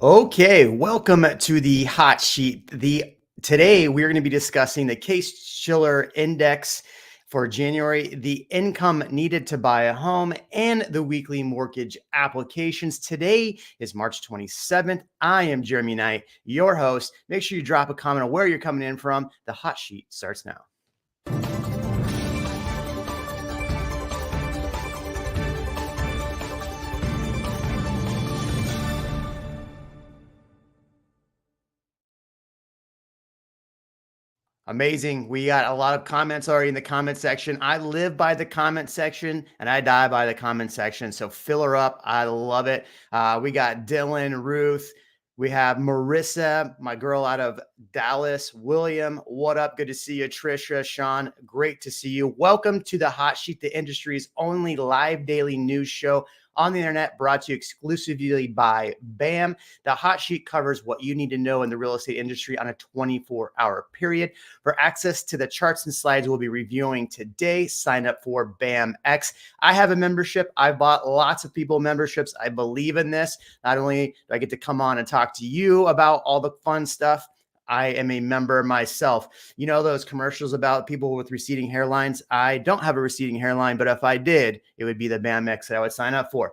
Okay, welcome to the hot sheet. Today we're going to be discussing the Case-Shiller Index for January, the income needed to buy a home, and the weekly mortgage applications. Today is March 27th. I am Jeremy Knight, your host. Make sure you drop a comment on where you're coming in from. The hot sheet starts now. Amazing. We got a lot of comments already in the comment section. I live by the comment section and I die by the comment section. So fill her up. I love it. We got Dylan, Ruth. We have Marissa, my girl out of Dallas. William, what up? Good to see you. Trisha, Sean, great to see you. Welcome to the Hot Sheet, the industry's only live daily news show on the internet, brought to you exclusively by BAM. The Hot Sheet covers what you need to know in the real estate industry on a 24-hour period. For access to the charts and slides we'll be reviewing today, sign up for BAMX. I have a membership. I bought lots of people memberships. I believe in this. Not only do I get to come on and talk to you about all the fun stuff, I am a member myself. You know those commercials about people with receding hairlines? I don't have a receding hairline, but if I did, it would be the BAMX that I would sign up for.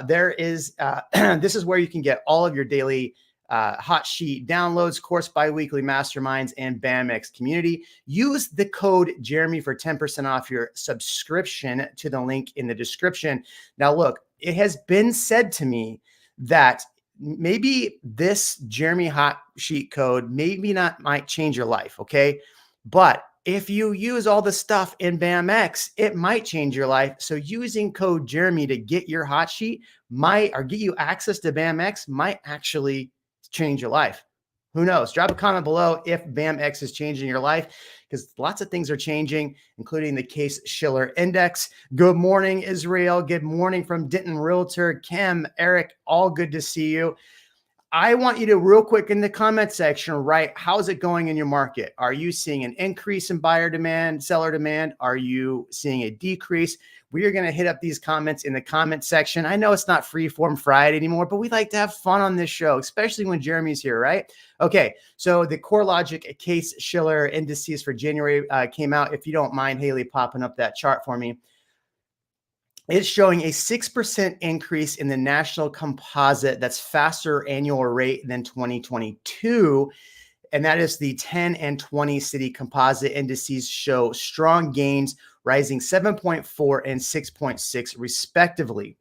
This is where you can get all of your daily hot sheet downloads, course biweekly masterminds, and BAMX community. Use the code Jeremy for 10% off your subscription to the link in the description. Now, look, it has been said to me that maybe this Jeremy hot sheet code might change your life. Okay. But if you use all the stuff in BAMX, it might change your life. So using code Jeremy to get your hot sheet get you access to BAMX might actually change your life. Who knows? Drop a comment below if BAMX is changing your life, because lots of things are changing, including the Case-Shiller Index. Good morning, Israel. Good morning from Denton Realtor. Kim, Eric, all good to see you. I want you to real quick in the comment section write, how's it going in your market? Are you seeing an increase in buyer demand, seller demand? Are you seeing a decrease? We are going to hit up these comments in the comment section. I know it's not Freeform Friday anymore, but we like to have fun on this show, especially when Jeremy's here, right? Okay, so the CoreLogic Case-Shiller indices for January came out. If you don't mind, Haley, popping up that chart for me. It's showing a 6% increase in the national composite. That's faster annual rate than 2022. And that is the 10 and 20 city composite indices show strong gains, rising 7.4 and 6.6 respectively.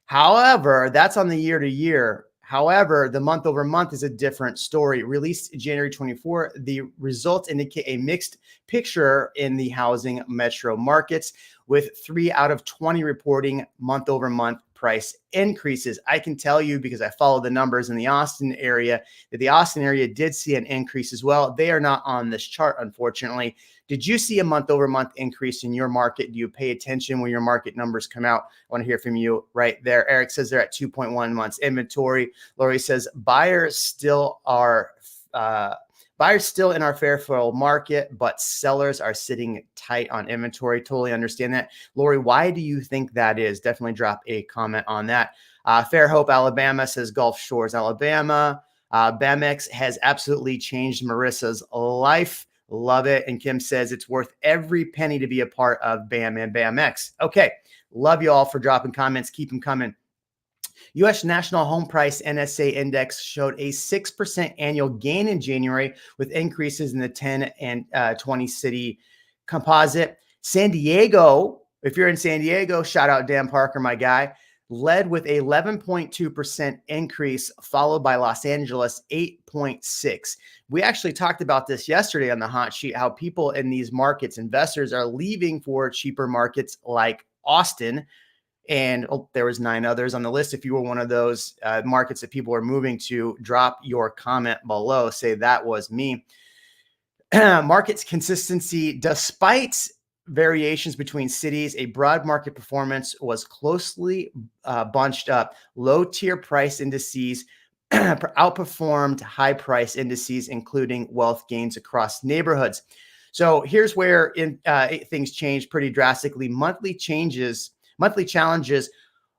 However, that's on the year to year. However, the month over month is a different story. Released January 24, the results indicate a mixed picture in the housing metro markets, with 3 out of 20 reporting month over month price increases. I can tell you, because I follow the numbers in the Austin area, that the Austin area did see an increase as well. They are not on this chart, unfortunately. Did you see a month over month increase in your market? Do you pay attention when your market numbers come out? I want to hear from you right there. Eric says they're at 2.1 months inventory. Lori says buyers still in our Fairfield market, but sellers are sitting tight on inventory. Totally understand that. Lori, why do you think that is? Definitely drop a comment on that. Fairhope, Alabama says Gulf Shores, Alabama. BAMX has absolutely changed Marissa's life. Love it. And Kim says it's worth every penny to be a part of BAM and BAMX. Okay. Love you all for dropping comments. Keep them coming. U.S. National Home Price NSA Index showed a 6% annual gain in January, with increases in the 10 and 20 city composite. San Diego, if you're in San Diego, shout out Dan Parker, my guy, led with 11.2% increase, followed by Los Angeles 8.6. We actually talked about this yesterday on the hot sheet, how people in these markets, investors, are leaving for cheaper markets like Austin. And there was 9 others on the list. If you were one of those markets that people are moving to, drop your comment below. Say that was me. Market's consistency, despite variations between cities, a broad market performance was closely bunched up. Low tier price indices outperformed high price indices, including wealth gains across neighborhoods. So here's where things changed pretty drastically. Monthly challenges.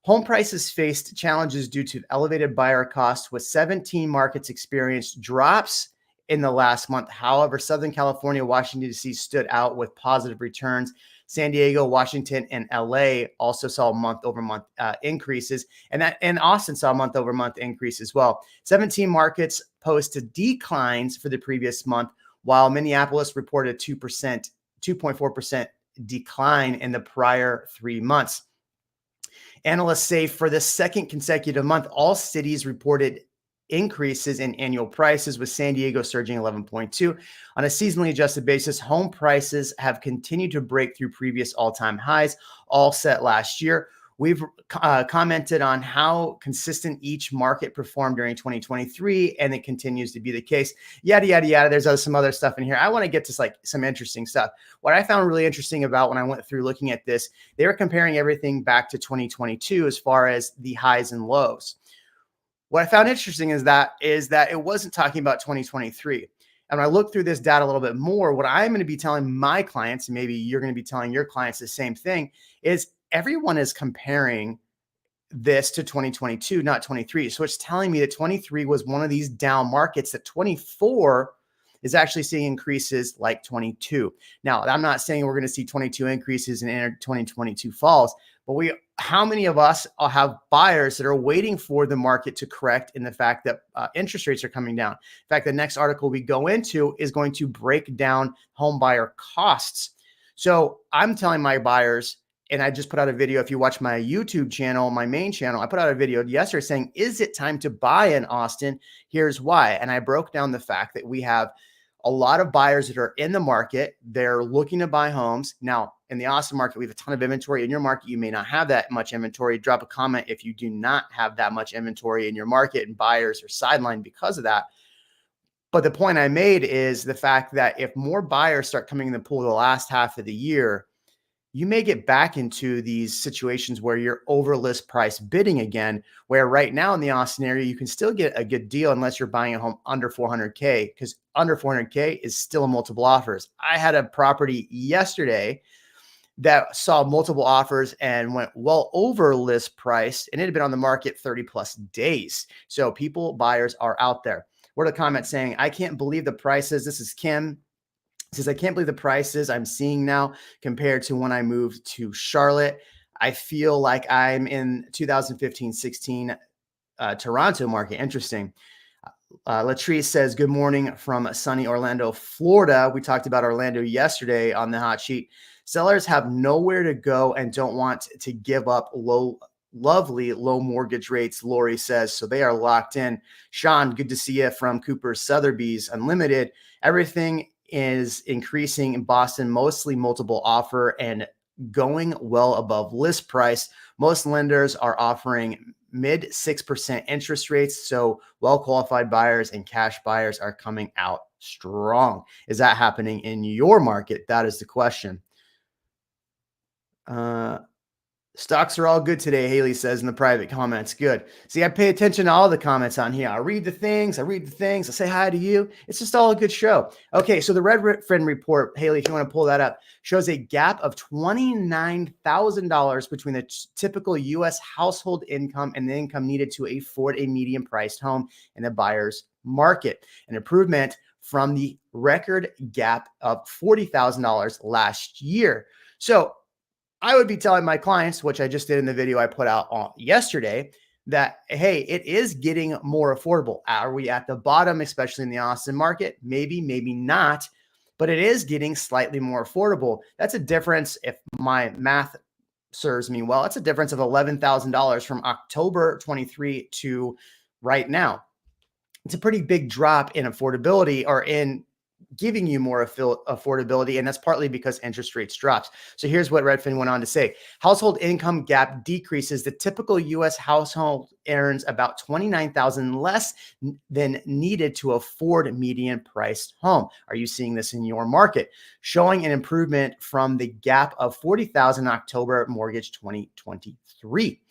Home prices faced challenges due to elevated buyer costs, with 17 markets experienced drops in the last month. However, Southern California, Washington, D.C. stood out with positive returns. San Diego, Washington, and LA also saw month-over-month increases, and Austin saw month-over-month increase as well. 17 markets posted declines for the previous month, while Minneapolis reported 2.4% decline in the prior 3 months. Analysts say for the second consecutive month, all cities reported increases in annual prices, with San Diego surging 11.2. On a seasonally adjusted basis, home prices have continued to break through previous all-time highs, all set last year. We've commented on how consistent each market performed during 2023, and it continues to be the case. Yada, yada, yada. There's some other stuff in here. I want to get to like some interesting stuff. What I found really interesting about when I went through looking at this, they were comparing everything back to 2022 as far as the highs and lows. What I found interesting is that it wasn't talking about 2023. And when I look through this data a little bit more, what I'm going to be telling my clients, and maybe you're going to be telling your clients the same thing, is everyone is comparing this to 2022, not 23. So it's telling me that 23 was one of these down markets, that 24 is actually seeing increases like 22. Now, I'm not saying we're going to see 22 increases and 2022 falls, but how many of us have buyers that are waiting for the market to correct in the fact that interest rates are coming down? In fact, the next article we go into is going to break down home buyer costs. So I'm telling my buyers, and I just put out a video. If you watch my YouTube channel, my main channel, I put out a video yesterday saying, is it time to buy in Austin? Here's why. And I broke down the fact that we have a lot of buyers that are in the market. They're looking to buy homes. Now, in the Austin market, we have a ton of inventory. In your market, you may not have that much inventory. Drop a comment if you do not have that much inventory in your market and buyers are sidelined because of that. But the point I made is the fact that if more buyers start coming in the pool the last half of the year, you may get back into these situations where you're over list price bidding again, where right now in the Austin area, you can still get a good deal unless you're buying a home under 400K, because under 400K is still a multiple offers. I had a property yesterday that saw multiple offers and went well over list price, and it had been on the market 30 plus days. So buyers are out there. What are the comments saying? I can't believe the prices. This is Kim. Says, I can't believe the prices I'm seeing now compared to when I moved to Charlotte. I feel like I'm in 2015-16 Toronto market. Interesting. Latrice says, good morning from sunny Orlando, Florida. We talked about Orlando yesterday on the hot sheet. Sellers have nowhere to go and don't want to give up lovely low mortgage rates, Lori says. So they are locked in. Sean, good to see you from Cooper Sotheby's Unlimited. Everything is increasing in Boston, mostly multiple offer and going well above list price. Most lenders are offering mid 6% interest rates. So well-qualified buyers and cash buyers are coming out strong. Is that happening in your market? That is the question. Stocks are all good today, Haley says in the private comments. Good. See, I pay attention to all the comments on here. I read the things. I say hi to you. It's just all a good show. Okay, so the Redfin report, Haley, if you want to pull that up, shows a gap of $29,000 between the typical U.S. household income and the income needed to afford a medium-priced home in the buyer's market. An improvement from the record gap of $40,000 last year. So I would be telling my clients, which I just did in the video I put out yesterday, that, hey, it is getting more affordable. Are we at the bottom, especially in the Austin market? Maybe, maybe not, but it is getting slightly more affordable. That's a difference, if my math serves me well, it's a difference of $11,000 from October 23 to right now. It's a pretty big drop in affordability, or in giving you more affordability, and that's partly because interest rates drops. So here's what Redfin went on to say. Household income gap decreases. The typical U.S. household earns about $29,000 less than needed to afford a median-priced home. Are you seeing this in your market? Showing an improvement from the gap of $40,000 October mortgage 2023.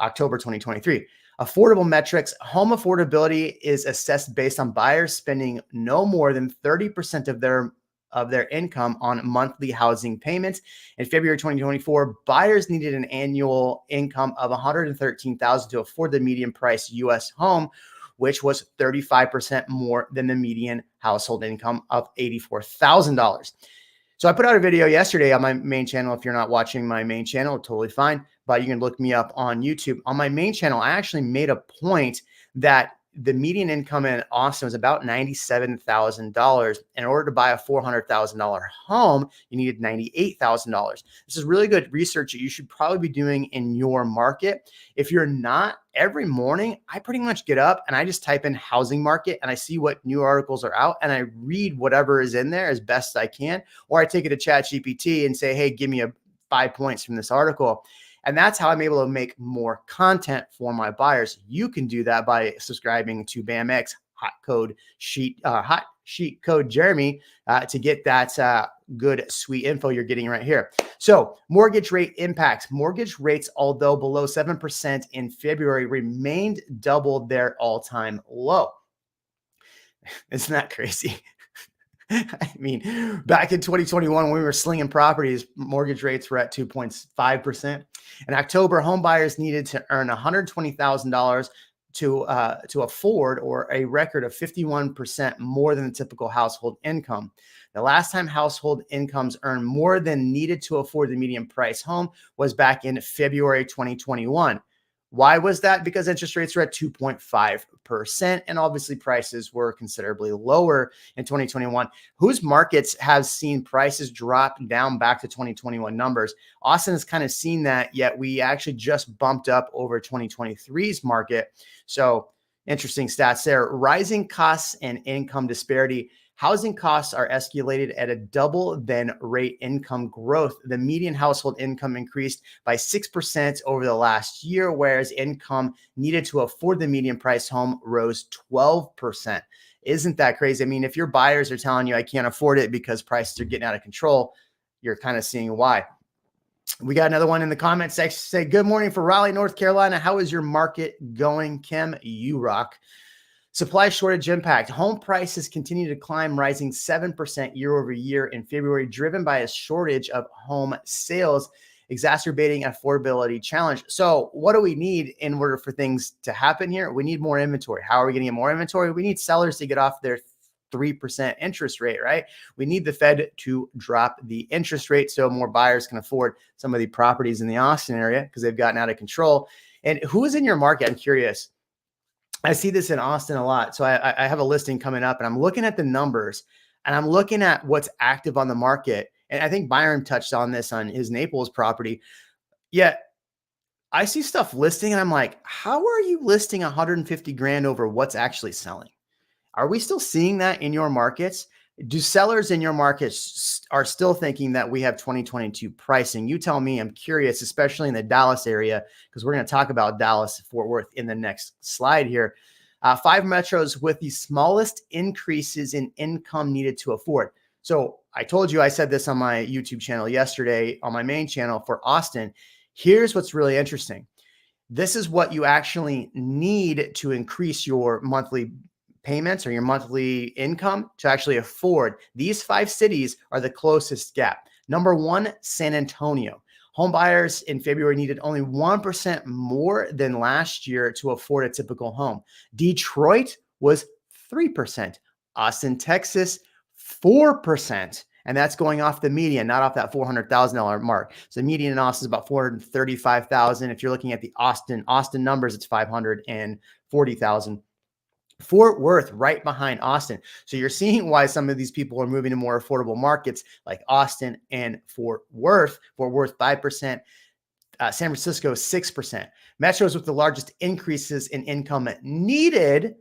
October 2023. Affordable metrics. Home affordability is assessed based on buyers spending no more than 30% of their of their income on monthly housing payments. In February 2024, buyers needed an annual income of $113,000 to afford the median price U.S. home, which was 35% more than the median household income of $84,000. So I put out a video yesterday on my main channel. If you're not watching my main channel, totally fine, but you can look me up on YouTube. On my main channel, I actually made a point that the median income in Austin was about $97,000. In order to buy a $400,000 home, you needed $98,000. This is really good research that you should probably be doing in your market. If you're not, every morning, I pretty much get up and I just type in housing market and I see what new articles are out and I read whatever is in there as best I can. Or I take it to ChatGPT and say, hey, give me 5 points from this article. And that's how I'm able to make more content for my buyers. You can do that by subscribing to BAMX hot sheet code Jeremy to get that good, sweet info you're getting right here. So mortgage rate impacts. Mortgage rates, although below 7% in February, remained double their all-time low. Isn't that crazy? I mean, back in 2021, when we were slinging properties, mortgage rates were at 2.5%. In October, home buyers needed to earn $120,000 to afford, or a record of 51% more than the typical household income. The last time household incomes earned more than needed to afford the median price home was back in February 2021. Why was that? Because interest rates were at 2.5%, and obviously prices were considerably lower in 2021. Whose markets have seen prices drop down back to 2021 numbers? Austin has kind of seen that, yet we actually just bumped up over 2023's market. So interesting stats there. Rising costs and income disparity. Housing costs are escalated at a double than rate income growth. The median household income increased by 6% over the last year, whereas income needed to afford the median price home rose 12%. Isn't that crazy? I mean, if your buyers are telling you I can't afford it because prices are getting out of control, you're kind of seeing why. We got another one in the comment section. Say, good morning for Raleigh, North Carolina. How is your market going, Kim? You rock. Supply shortage impact. Home prices continue to climb, rising 7% year over year in February, driven by a shortage of home sales, exacerbating affordability challenge. So what do we need in order for things to happen here? We need more inventory. How are we going to get more inventory? We need sellers to get off their 3% interest rate, right? We need the Fed to drop the interest rate so more buyers can afford some of the properties in the Austin area because they've gotten out of control. And who is in your market? I'm curious. I see this in Austin a lot. So I have a listing coming up and I'm looking at the numbers and I'm looking at what's active on the market. And I think Byron touched on this on his Naples property. Yet I see stuff listing and I'm like, how are you listing 150 grand over what's actually selling? Are we still seeing that in your markets? Do sellers in your markets are still thinking that we have 2022 pricing? You tell me. I'm curious, especially in the Dallas area, because we're going to talk about Dallas, Fort Worth in the next slide here. 5 metros with the smallest increases in income needed to afford. So I told you, I said this on my YouTube channel yesterday, on my main channel for Austin. Here's what's really interesting. This is what you actually need to increase your monthly payments or your monthly income to actually afford. These 5 cities are the closest gap. Number 1, San Antonio. Home buyers in February needed only 1% more than last year to afford a typical home. Detroit was 3%. Austin, Texas, 4%. And that's going off the median, not off that $400,000 mark. So the median in Austin is about $435,000. If you're looking at the Austin numbers, it's $540,000. Fort Worth right behind Austin. So you're seeing why some of these people are moving to more affordable markets like Austin and Fort Worth. Fort Worth 5%, San Francisco 6%. Metros with the largest increases in income needed.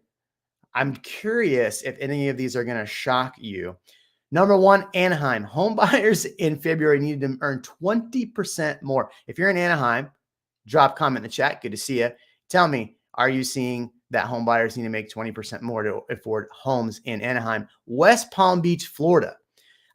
I'm curious if any of these are going to shock you. Number 1, Anaheim. Home buyers in February needed to earn 20% more. If you're in Anaheim, drop comment in the chat. Good to see you. Tell me, are you seeing that home buyers need to make 20% more to afford homes in Anaheim? West Palm Beach, Florida.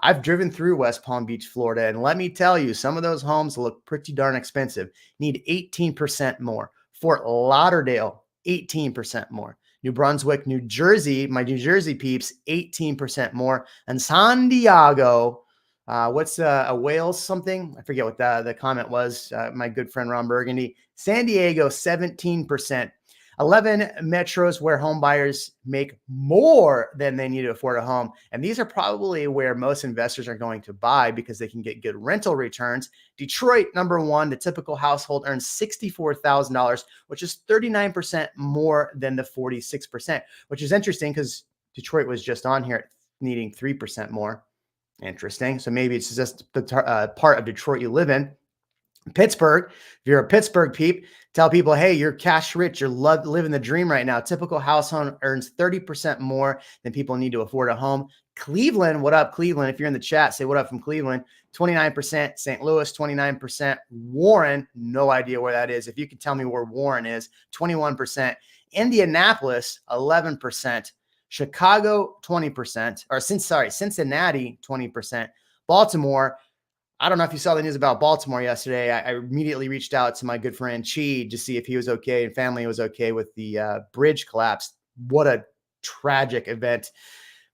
I've driven through West Palm Beach, Florida, and let me tell you, some of those homes look pretty darn expensive. Need 18% more. Fort Lauderdale, 18% more. New Brunswick, New Jersey, my New Jersey peeps, 18% more. And San Diego, what's a Wales something? I forget what the comment was. My good friend Ron Burgundy. San Diego, 17%. 11 metros where home buyers make more than they need to afford a home. And these are probably where most investors are going to buy because they can get good rental returns. Detroit, number one, the typical household earns $64,000, which is 39% more than the 46%, which is interesting because Detroit was just on here needing 3% more. Interesting. So maybe it's just the part of Detroit you live in. Pittsburgh, if you're a Pittsburgh peep, tell people, hey, you're cash rich. You're living the dream right now. Typical household earns 30% more than people need to afford a home. Cleveland, what up, Cleveland? If you're in the chat, say what up from Cleveland. 29%. St. Louis, 29%. Warren, no idea where that is. If you could tell me where Warren is, 21%. Indianapolis, 11%. Chicago, 20%. Or Cincinnati, 20%. Baltimore, I don't know if you saw the news about Baltimore yesterday. I immediately reached out to my good friend Chi to see if he was okay and family was okay with the bridge collapse. What a tragic event.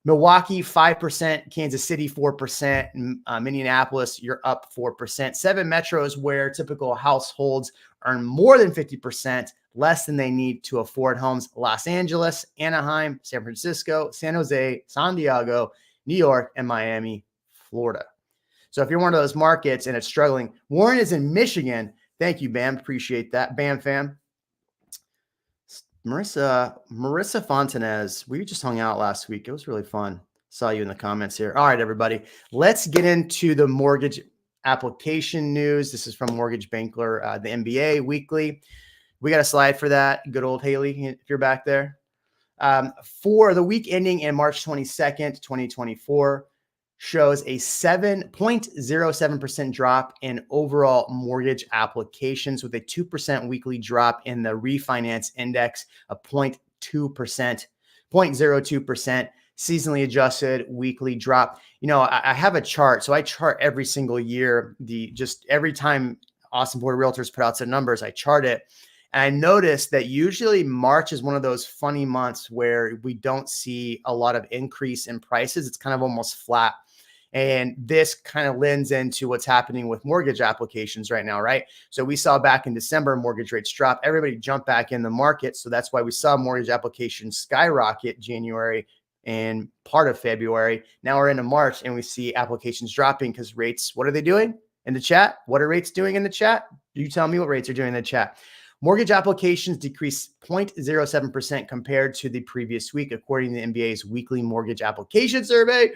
Milwaukee, 5%, Kansas City, 4%, Minneapolis, you're up 4%. 7 metros where typical households earn more than 50%, less than they need to afford homes. Los Angeles, Anaheim, San Francisco, San Jose, San Diego, New York, and Miami, Florida. So if you're one of those markets and it's struggling, Warren is in Michigan. Thank you, Bam. Appreciate that. Bam fam. Marissa Fontanez, we just hung out last week. It was really fun. Saw you in the comments here. All right, everybody. Let's get into the mortgage application news. This is from Mortgage Bankler, the MBA weekly. We got a slide for that. Good old Haley, if you're back there. For the week ending in March 22nd, 2024, shows a 7.07% drop in overall mortgage applications with a 2% weekly drop in the refinance index of 0.02%, seasonally adjusted weekly drop. You know, I have a chart. So I chart every single year, every time Austin Board of Realtors put out some numbers, I chart it. And I noticed that usually March is one of those funny months where we don't see a lot of increase in prices. It's kind of almost flat. And this kind of lends into what's happening with mortgage applications right now, right? So we saw back in December, mortgage rates drop. Everybody jumped back in the market. So that's why we saw mortgage applications skyrocket January and part of February. Now we're into March and we see applications dropping because rates, what are they doing in the chat? What are rates doing in the chat? You tell me what rates are doing in the chat. Mortgage applications decreased 0.07% compared to the previous week, according to the MBA's weekly mortgage application survey.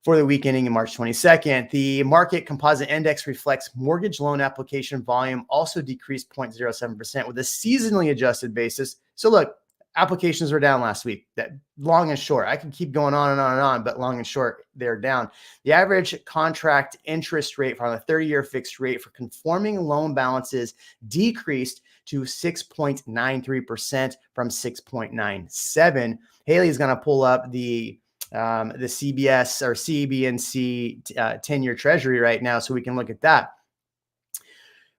For the week ending in March 22nd, the market composite index reflects mortgage loan application volume also decreased 0.07% with a seasonally adjusted basis. So look, applications were down last week. That long and short, I can keep going on and on and on, but long and short, they're down. The average contract interest rate for the 30-year fixed rate for conforming loan balances decreased to 6.93% from 6.97. Haley is going to pull up the CBS or CBNC 10-year treasury right now so we can look at that.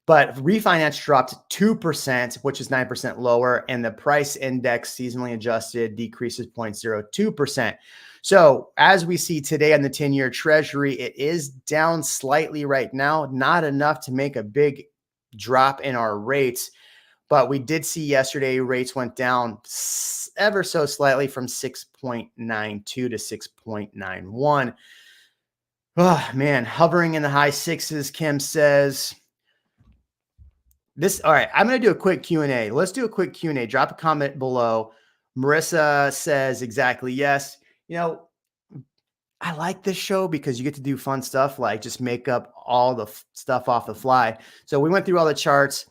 But refinance dropped 2%, which is 9% lower, and the price index seasonally adjusted decreases 0.02%. So as we see today on the 10-year treasury, it is down slightly right now, not enough to make a big drop in our rates. But we did see yesterday rates went down ever so slightly from 6.92 to 6.91. Oh, man, hovering in the high sixes, Kim says. All right, I'm going to do a quick Q&A. Let's do a quick Q&A. Drop a comment below. Marissa says exactly yes. You know, I like this show because you get to do fun stuff like just make up all the stuff off the fly. So we went through all the charts.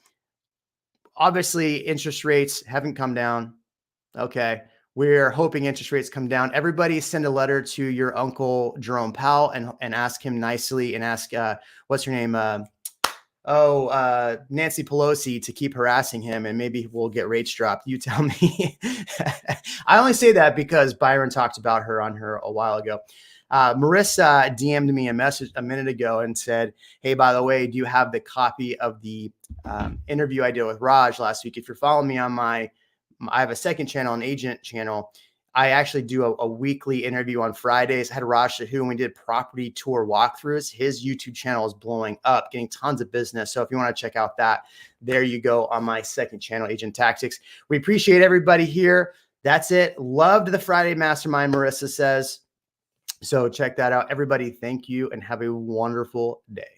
Obviously, interest rates haven't come down. Okay. We're hoping interest rates come down. Everybody send a letter to your uncle, Jerome Powell, and ask him nicely and ask, what's her name? Nancy Pelosi to keep harassing him and maybe we'll get rates dropped. You tell me. I only say that because Byron talked about her on her a while ago. Marissa DM'd me a message a minute ago and said, hey, by the way, do you have the copy of the interview I did with Raj last week? If you're following me on my I have a second channel, an agent channel. I actually do a weekly interview on Fridays. I had Raj Sahu and we did property tour walkthroughs. His YouTube channel is blowing up, getting tons of business. So if you want to check out that, there you go on my second channel, Agent Tactics. We appreciate everybody here. That's it. Loved the Friday Mastermind, Marissa says. So check that out. Everybody, thank you and have a wonderful day.